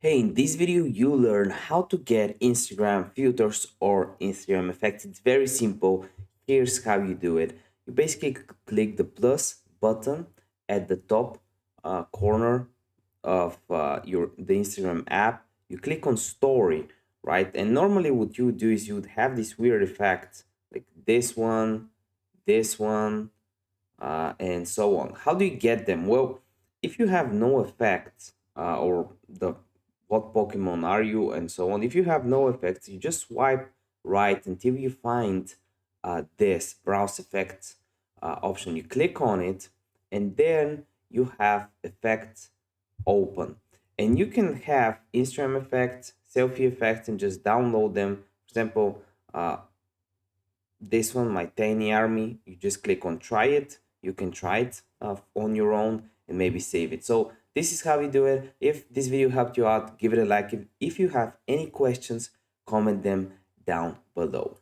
Hey, in this video, you learn how to get Instagram filters or Instagram effects. It's very simple. Here's how you do it. You basically click the plus button at the top corner of the Instagram app. You click on story, right? And normally what you would do is you would have this weird effect like this one, and so on. How do you get them? Well, if you have no effects or the what Pokemon are you and so on, if you have no effects, you just swipe right until you find this browse effects option. You click on it, and then you have effects open, and you can have Instagram effects, selfie effects, and just download them. For example, this one, my tiny army, you just click on try it. You can try it on your own and maybe save it. So this is how you do it. If this video helped you out, give it a like. If you have any questions, comment them down below.